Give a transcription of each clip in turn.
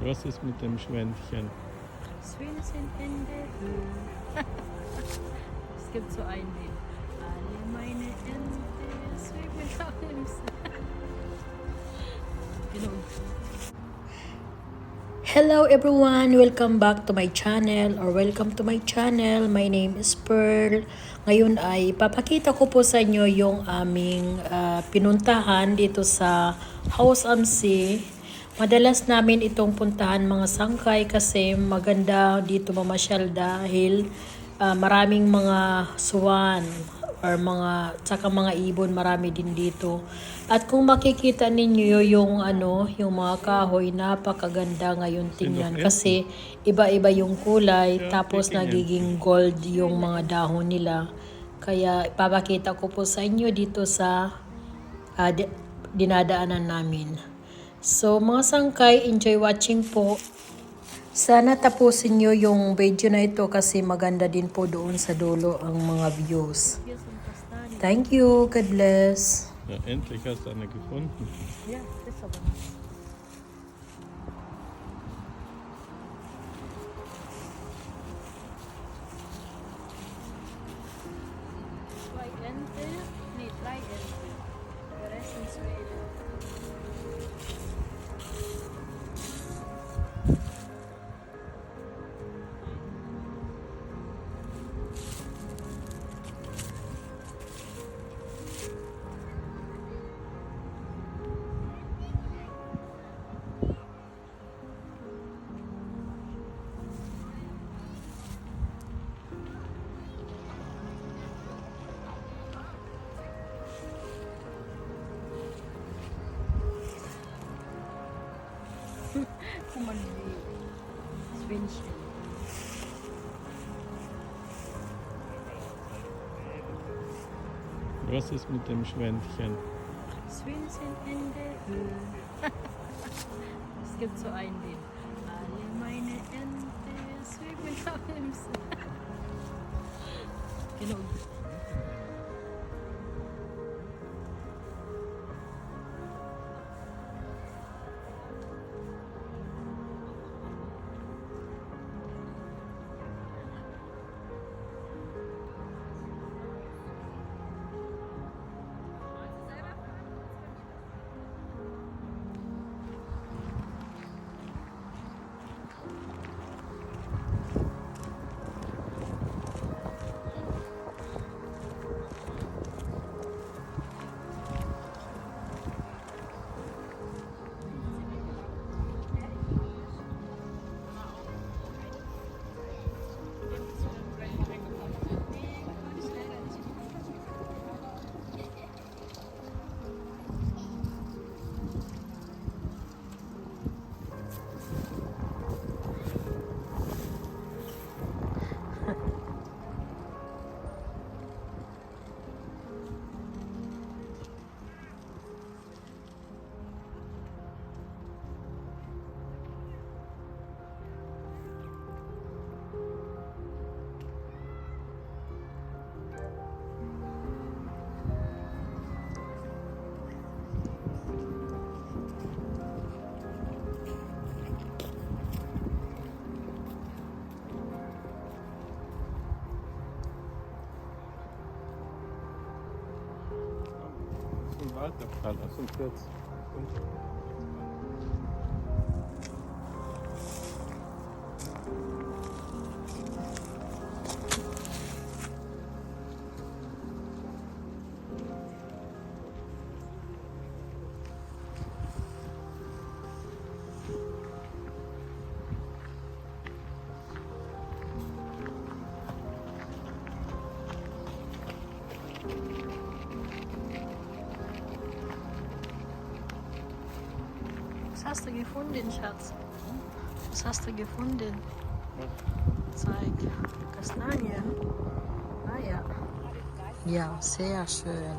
Was ist mit dem Schwänzchen? Schwänzchen in der Höhe. Es gibt so ein Lied. Alle meine Ente schwimmen auf dem See. Genau. Hello everyone! Welcome back to my channel or welcome to my channel. My name is Pearl. Ngayon ay papakita ko po sa inyo yung aming pinuntahan dito sa House am See. Madalas namin itong puntahan mga sangkay kasi maganda dito mamasyal dahil maraming mga swan or tsaka mga ibon, marami din dito. At kung makikita ninyo yung mga kahoy, napakaganda ngayon tingnan kasi iba-iba yung kulay, tapos nagiging gold yung mga dahon nila. Kaya ipapakita ko po sa inyo dito sa dinadaanan namin. So mga sangkay, enjoy watching po. Sana tapusin nyo yung video na ito kasi maganda din po doon sa dulo ang mga views. Thank you. God bless. Ja, endlich hast du eine gefunden. Ja, das aber. Zwei Ente? Nee, 3 Ente. Der Rest in Schweden. Guck mal, das Windchen. Was ist mit dem Schwänzchen? Schwänzchen in der Höhe. Es gibt so ein Lied. Alle meine Ente schwimmen auf dem See. Genau. Ein Waldabfall aus dem Fürth. Was hast du gefunden, Schatz? Was hast du gefunden? Zeig. Kastanie. Ah ja. Ja, sehr schön.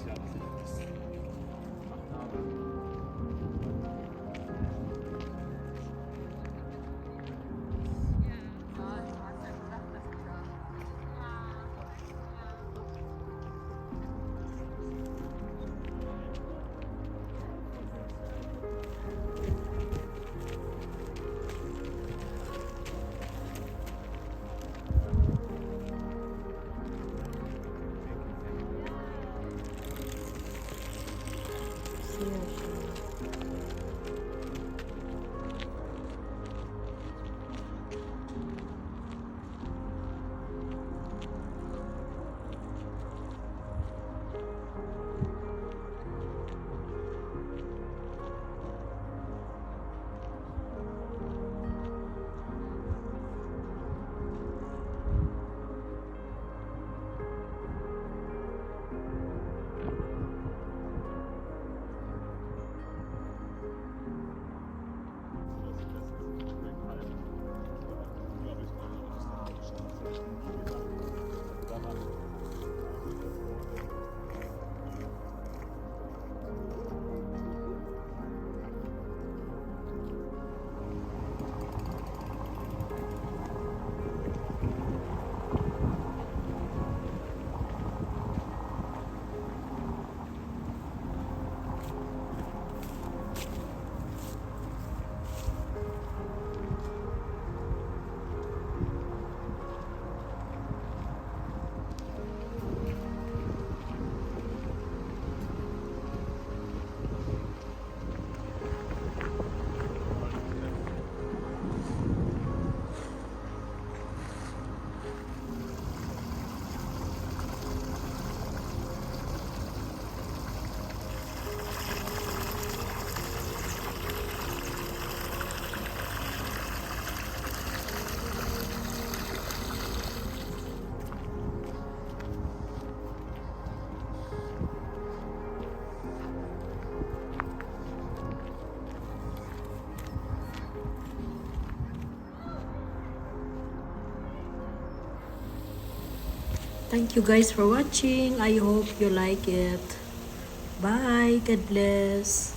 weiß ja nicht. Nachname. Sehr schön. Thank you guys for watching. I hope you like it. Bye. God bless.